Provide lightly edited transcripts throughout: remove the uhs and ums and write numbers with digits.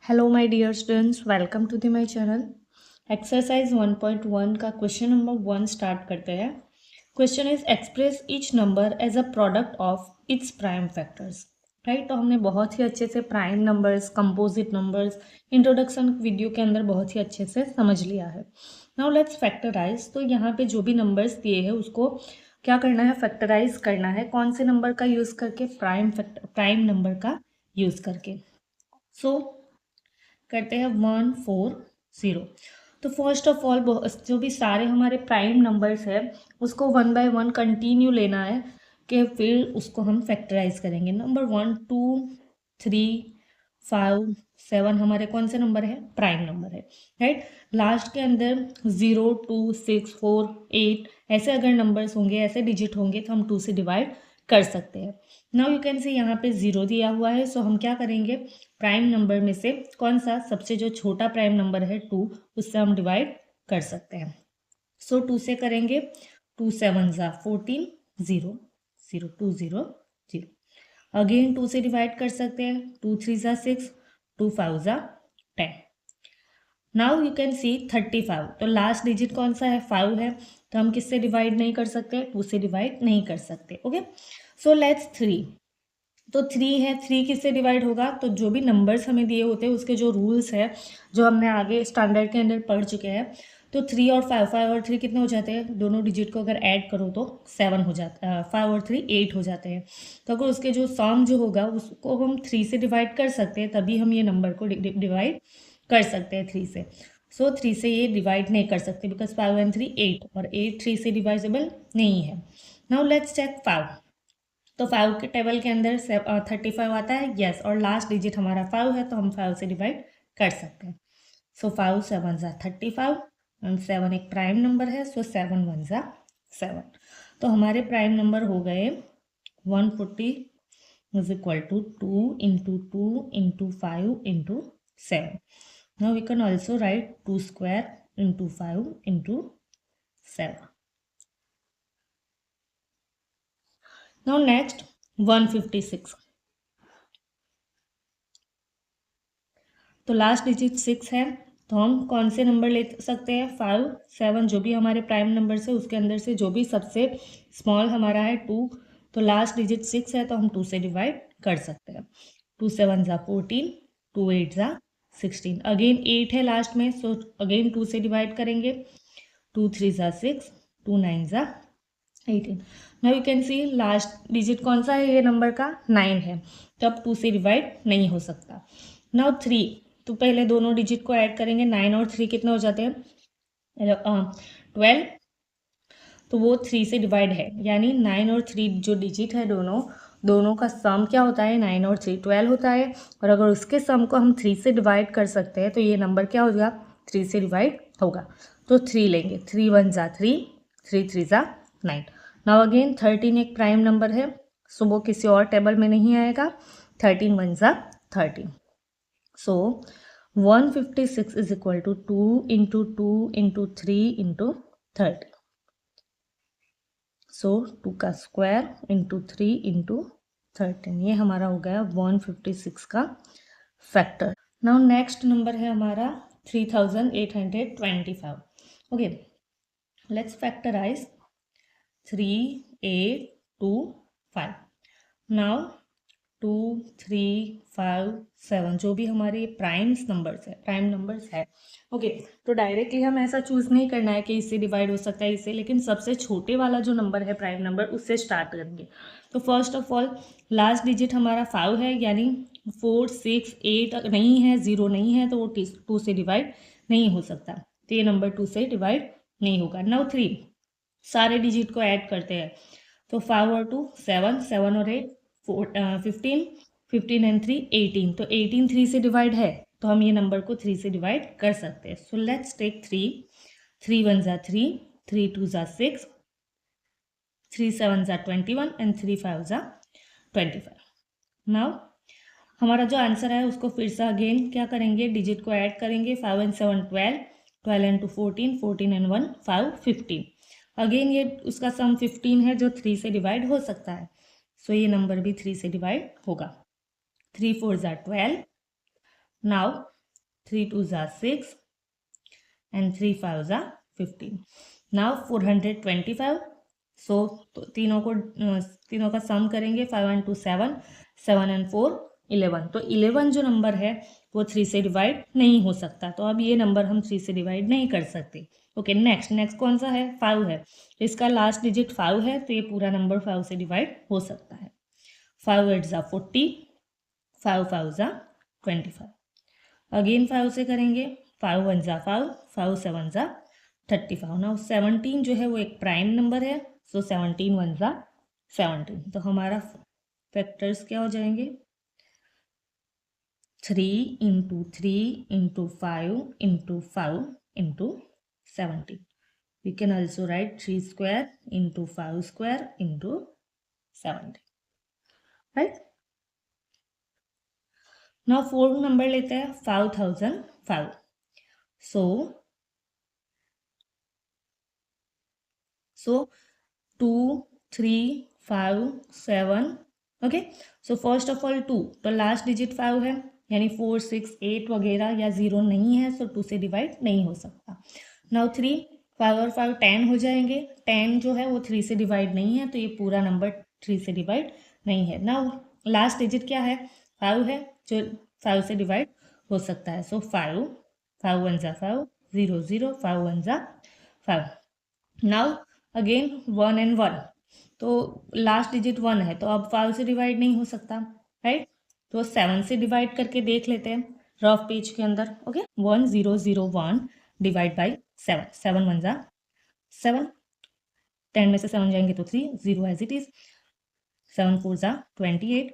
Hello my dear students, welcome to the my channel. Exercise 1.1 का question number 1 start करते हैं। Question is express each number as a product of its prime factors. Right, तो हमने बहुत ही अच्छे से prime numbers, composite numbers introduction video के अंदर बहुत ही अच्छे से समझ लिया है। Now let's factorize. तो यहाँ पे जो भी नंबर्स दिए हैं उसको क्या करना है, फैक्टराइज करना है। कौन से नंबर का यूज़ करके? प्राइम नंबर का यूज़ करके। सो करते हैं 140। तो फर्स्ट ऑफ ऑल जो भी सारे हमारे प्राइम नंबर्स है उसको 1 बाय 1 कंटिन्यू लेना है कि फिर उसको हम फैक्टराइज करेंगे। नंबर 1, 2, 3, 5, 7 हमारे कौन से नंबर है? प्राइम नंबर है। राइट, लास्ट के अंदर 0, 2, 6, 4, 8 ऐसे अगर नंबर्स होंगे, ऐसे डिजिट होंगे तो हम 2 से डिवाइड कर सकते हैं। नाउ यू कैन सी यहाँ पे 0 दिया हुआ है, सो हम क्या करेंगे, प्राइम नंबर में से कौन सा सबसे जो छोटा प्राइम नंबर है 2, उससे हम डिवाइड कर सकते हैं। सो 2 से करेंगे, 2 7 ज़ा 14, 0 0 2 0 0। अगेन 2 से डिवाइड कर सकते हैं, 2 3 ज़ा 6, 2 5 ज़ा 10। नाउ यू कैन सी 35। तो लास्ट डिजिट कौन सा है? 5 है, तो हम किससे डिवाइड नहीं कर सकते? 2 से डिवाइड नहीं कर सकते। Okay, so let's 3। तो 3 है, 3 किससे डिवाइड होगा? तो जो भी नंबर्स हमें दिए होते हैं उसके जो रूल्स है, जो हमने आगे स्टैंडर्ड के अंदर पढ़ चुके हैं। तो 3 और 5, 5 और 3 कितने हो जाते हैं? दोनों डिजिट को अगर ऐड करो तो 7 हो जाता है। 5 और 3 8 हो जाते हैं। तो अगर उसके जो सम जो होगा उसको हम 3 से डिवाइड कर सकते हैं, तभी हम ये नंबर को डिवाइड कर सकते हैं 3 से। सो 3 से ये डिवाइड नहीं कर सकते बिकॉज 5 एंड 3 8 और 8 3 से डिवाइजेबल नहीं है। Now let's check 5। तो 5 के टेबल के अंदर 35 आता है, यस, और लास्ट डिजिट हमारा 5 है तो हम 5 से डिवाइड कर सकते हैं। सो 5 7 ज़ा 35 एंड 7 एक प्राइम नंबर है, सो 7 1 ज़ा 7। तो हमारे प्राइम नंबर हो गए 140 is equal to 2 into 2 into 5 into 7। Now we can also write 2 square into 5 into 7। Now next 156। तो लास्ट डिजिट 6 है, तो हम कौन से नंबर ले सकते हैं? 5 7 जो भी हमारे प्राइम नंबर से उसके अंदर से जो भी सबसे स्मॉल हमारा है 2, तो लास्ट डिजिट 6 है तो हम 2 से डिवाइड कर सकते हैं। 2 7 ज़ा 14, 2 8 ज़ा 16। अगेन 8 है लास्ट में, सो अगेन 2 से डिवाइड करेंगे। 2 3 ज़ा 6, 2 9 ज़ा 18। Now you can C last digit कौन सा है ये नंबर का? 9 है, तो अब 2 से डिवाइड नहीं हो सकता। नाउ 3, तो पहले दोनों डिजिट को ऐड करेंगे, 9 और 3 कितने हो जाते हैं? 12। तो वो 3 से डिवाइड है, यानी 9 और 3 जो डिजिट है दोनों दोनों का सम क्या होता है? 9 और 3 12 होता है। और अगर उसके सम को हम 3 से डिवाइड कर सकते हैं तो ये नंबर क्या होगा? 3 से डिवाइड होगा। तो 3 लेंगे, 3 1 ज़ा 3, 3 3 ज़ा 9। नाउ अगेन 13 एक प्राइम नंबर है, सो वो किसी और टेबल में नहीं आएगा। 13 1 ज़ा 13। So 156 is equal to 2 into 2 into 3 into 30. So 2 का स्क्वायर into 3 into 13, ये हमारा हो गया 156 का फैक्टर। नाउ नेक्स्ट नंबर है हमारा 3825। Okay, let's factorise 3 8 2 5। नाउ 2 3 5 7 जो भी हमारे प्राइम नंबर्स है। ओके, तो डायरेक्टली हम ऐसा चूज नहीं करना है कि इससे डिवाइड हो सकता है इससे, लेकिन सबसे छोटे वाला जो नंबर है प्राइम नंबर उससे स्टार्ट करेंगे। तो first of all last digit हमारा 5 है, यानी 4 6 8 नहीं है, 0 नहीं है, तो वो 2 से डिवाइड नहीं हो सकता, तो ये नंबर 2 से डिवाइड नहीं होगा। नाउ 3, सारे डिजिट को ऐड करते हैं, तो 5 और 2 7, 7 और 8 15, 15 एंड 3 18। तो 18 3 से डिवाइड है, तो हम ये नंबर को 3 से डिवाइड कर सकते हैं। सो लेट्स टेक 3, 3 1 ज़ा 3, 3 2 ज़ा 6, 3 7 ज़ा 21 एंड 3 5 ज़ा 25। नाउ हमारा जो आंसर है उसको फिर से अगेन क्या करेंगे, डिजिट को ऐड करेंगे। 5 एंड 7 12, 12 एंड 2 14, 14 एंड 1 5 15। अगेन ये उसका सम 15 है जो 3 से डिवाइड हो सकता है, सो ये नंबर भी 3 से डिवाइड होगा। 3 4 ज़ा 12, नाउ 3 2 ज़ा 6 and 3 5 ज़ा 15. नाउ 425. सो तो तीनों का सम करेंगे. 5 and 2 7, 7 and 4 11. तो 11 जो नंबर है वो 3 से डिवाइड नहीं हो सकता. तो अब ये नंबर हम 3 से डिवाइड नहीं कर सकते. ओके, नेक्स्ट कौन सा है? 5 है. इसका लास्ट डिजिट 5 है, तो ये पूरा नंबर 5 से डिवाइड हो सकता है. 5 8 ज़ा 40, 5 5 ज़ा 25. अगेन 5 से करेंगे. 5 1 ज़ा 5, 5 7 ज़ा 35. नाउ 17 जो है वो एक प्राइम नंबर है. सो 17 1 ज़ा 17. तो हमारा फैक्टर्स क्या हो जाएंगे? 3 into 3 into 5 into 5 into 17. We can also write 3 square into 5 square into 17. Right? Now 4 number लेते हैं. 5005. So 2 3 5 7. Okay, so first of all 2, तो लास्ट डिजिट 5 है, यानी 4 6 8 वगैरह या 0 नहीं है, सो 2 से डिवाइड नहीं हो सकता. नाउ 3 5 और 5 10 हो जाएंगे. 10 जो है वो 3 से डिवाइड नहीं है, तो ये पूरा नंबर 3 से डिवाइड नहीं है. नाउ लास्ट डिजिट क्या है? 5 है, जो 5 से डिवाइड हो सकता है. सो 5 5 1 ज़ा 5 0 0, 5 1 ज़ा 5. नाउ अगेन 1 and 1, तो लास्ट डिजिट 1 है, तो अब 5 से डिवाइड नहीं हो सकता. राइट? तो 7 से डिवाइड करके देख लेते हैं रफ पेज के अंदर. Okay, 1 0 0 1 divide by 7. 7 1 ज़ा 7. 10 में से 7 जाएंगे तो 3, 0 एज इट इज. 7 4 ज़ा 28.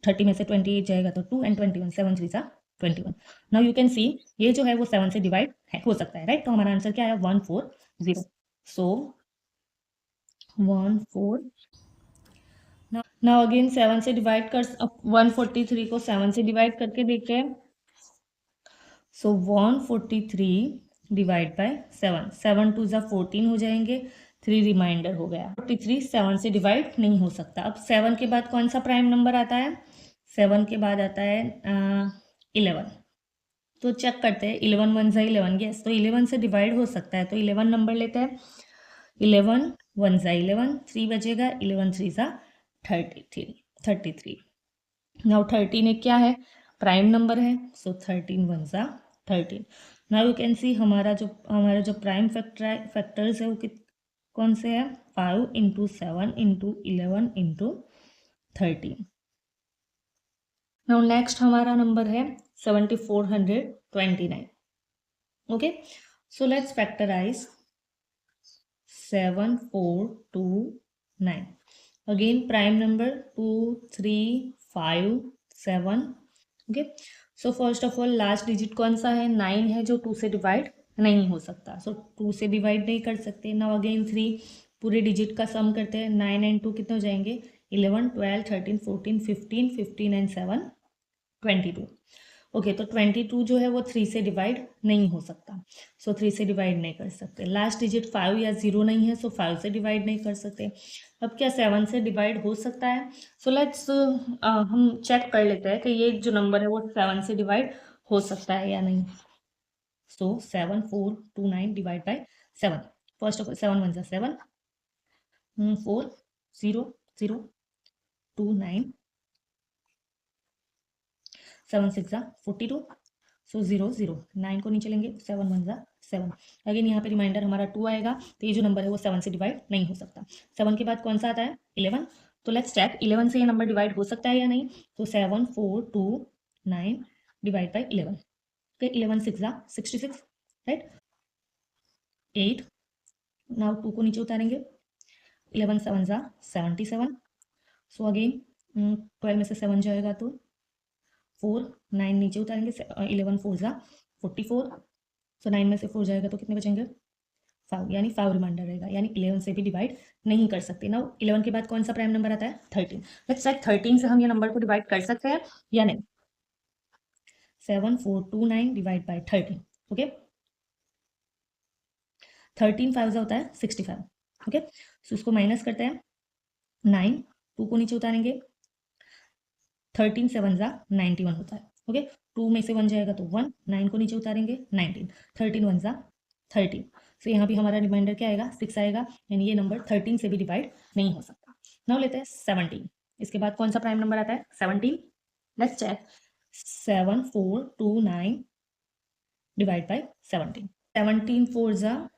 30 में से 28 जाएगा तो 2 and 21. 7 3 ज़ा 21. नाउ यू कैन सी ये जो है वो 7 से डिवाइड हो सकता है. राइट? तो हमारा आंसर क्या है? 1 4 0. सो 1 4. नाउ अगेन 7 से डिवाइड कर 143 को 7 से डिवाइड करके देखते हैं. सो 143 डिवाइड बाय 7. 7 2 ज़ा 14 हो जाएंगे. 3 रिमाइंडर हो गया. 43 7 से डिवाइड नहीं हो सकता. अब 7 के बाद कौन सा प्राइम नंबर आता है? 7 के बाद आता है 11. तो चेक करते हैं. 11 1 ज़ा 11. यस, तो 11 से डिवाइड हो सकता है. तो 11 नंबर लेते हैं. 11 1 ज़ा 11, 3 बचेगा. 11 3 ज़ा 33. नाउ 13 एक क्या है? प्राइम नंबर है. सो 13 1 ज़ा 13. नाउ यू कैन सी हमारा जो प्राइम फैक्टर्स है वो कौन से है? 5 into 7 into 11 into 13. Now next हमारा नंबर है 7429. Okay, so let's factorize 7429. Again prime number 2 3 5 7. Okay, so first of all last digit कौन सा है? 9 है, जो 2 से डिवाइड नहीं हो सकता. सो 2 से डिवाइड नहीं कर सकते. नाउ अगेन 3, पूरे डिजिट का सम करते हैं. 9 एंड 2 कितने हो जाएंगे? 11 12 13 14 15. 15 एंड 7 22. ओके, तो 22 जो है वो 3 से डिवाइड नहीं हो सकता. सो 3 से डिवाइड नहीं कर सकते. लास्ट डिजिट 5 या 0 नहीं है, सो 5 से डिवाइड नहीं कर सकते. अब क्या 7 से डिवाइड हो सकता है? सो लेट्स हम चेक कर लेते हैं कि ये जो नंबर है वो 7 से डिवाइड हो सकता है या नहीं. सो 7429 divide by 7. First of all 7 1 ज़ा 7, 4 0 0 2 9, 7 6 ज़ा 42. सो 0 0, 9 को नीचे लेंगे. 7 1 ज़ा 7. अगेन यहाँ पे रिमाइंडर हमारा 2 आएगा, तो ये जो नंबर है वो 7 से डिवाइड नहीं हो सकता. 7 के बाद कौन सा आता है? 11. तो लेट्स चेक 11 से ये नंबर डिवाइड हो सकता है या नहीं. तो 7 4 2 9 डिवाइड बाई 11. ओके, 11 6 ज़ा 66. राइट? 8. नाउ 2 को नीचे उतारेंगे. 11 7 ज़ा 77. सो अगेन 12 में से 7 जाएगा तो 4. 9 नीचे उतारेंगे. 11 4 ज़ा 44. सो 9 में से 4 जाएगा तो कितने बचेंगे? 5, यानी 5 रिमाइंडर रहेगा, यानी 11 से भी डिवाइड नहीं कर सकते. नाउ 11 के बाद कौन सा प्राइम नंबर आता है? 13. लेट्स चेक 13 से हम ये नंबर को डिवाइड कर सकते हैं या नहीं. 7429 डिवाइड बाय 13. ओके, 13 5 होता है 65. ओके, सो इसको माइनस करते हैं. 9 2 को नीचे उतारेंगे. 13 7 ज़ा 91 होता है. ओके, 2 में से 1 जाएगा तो 1, 9 को नीचे उतारेंगे 19, 13 1 जा 13। सो यहाँ भी हमारा रिमाइंडर क्या आएगा 6 आएगा, यानी ये नंबर 13 से भी डिवाइड नहीं हो सकता। नाउ लेते हैं 17। इसके बाद कौन सा प्राइम नंबर आता है 17। Let's check 7 4 2 9 divide by 17। 17 4 जा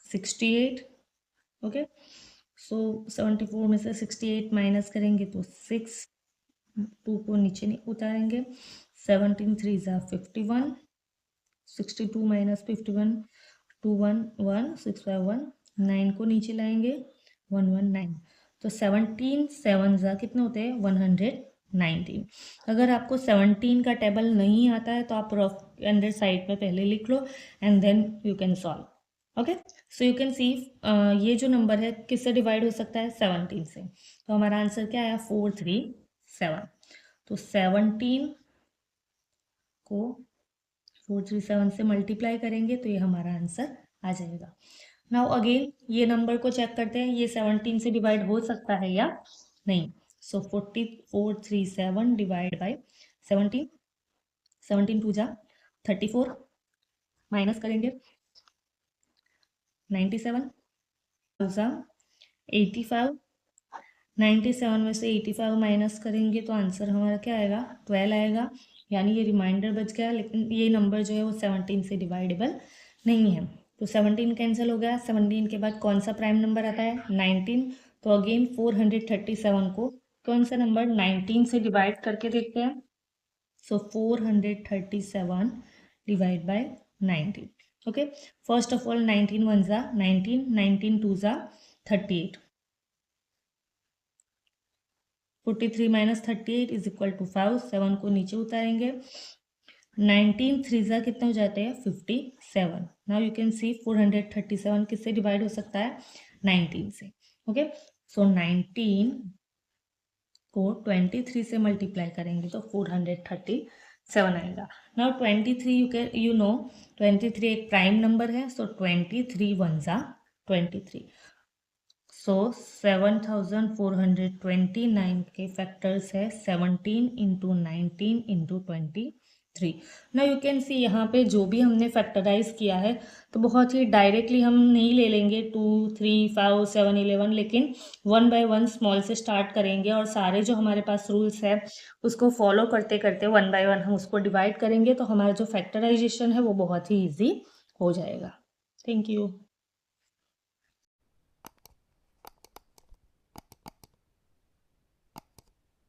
68। ओके, सो 74 में से 68 माइनस करेंगे तो 6, 2 को नीचे नहीं उतारेंगे, 17 3 जा 51, 62 माइनस 51, 2 1 1 6 5 1, 9 को नीचे लाएंगे 1 1 9, तो 17 7 जा कितने होते हैं 119। अगर आपको 17 का टेबल नहीं आता है तो आप रफ अंदर साइड पे पहले लिख लो and then you can solve. Okay, so you can see ये जो नंबर है किससे डिवाइड हो सकता है 17 से, तो हमारा आंसर क्या आया 437। तो 17 को 437 से मल्टीप्लाई करेंगे तो ये हमारा आंसर आ जाएगा। नाउ अगेन ये नंबर को चेक करते हैं, ये 17 से डिवाइड हो सकता है या नहीं। सो 4437 डिवाइड बाय 17, 17 2 जा 34, माइनस करेंगे 97 जा 85, 97 में से 85 माइनस करेंगे तो आंसर हमारा क्या आएगा 12 आएगा, यानी ये रिमाइंडर बच गया, लेकिन ये नंबर जो है वो 17 से डिवाइडेबल नहीं है। तो 17 कैंसिल हो गया। 17 के बाद कौन सा प्राइम नंबर आता है 19। तो अगेन 437 को कौन सा नंबर 19 से डिवाइड करके देखते हैं। सो 437 divide by 19। Okay, first of all 19 1 जा 19, 19 2 जा 38, 43 माइनस 38 इज इक्वल टू 5, 7 को नीचे उतारेंगे, 19 3 जा कितने हो जाते हैं 57। नाउ यू कैन सी 437 किससे डिवाइड हो सकता है 19 से। ओके, सो 19 को 23 से मल्टीप्लाई करेंगे तो 437 आएगा। नाउ 23 यू नो 23 एक प्राइम नंबर है, सो 23 1 जा 23, सो 7429 के फैक्टर्स है 17 इंटू 19 इंटू 23। ना यू कैन सी यहाँ पे जो भी हमने फैक्टराइज किया है तो बहुत ही डायरेक्टली हम नहीं ले लेंगे 2 3 5 7 11, लेकिन 1 बाय 1 स्मॉल से स्टार्ट करेंगे और सारे जो हमारे पास रूल्स है उसको फॉलो करते करते 1 बाय 1 हम उसको डिवाइड करेंगे तो हमारा जो फैक्टराइजेशन है वो बहुत ही ईजी हो जाएगा। Thank you.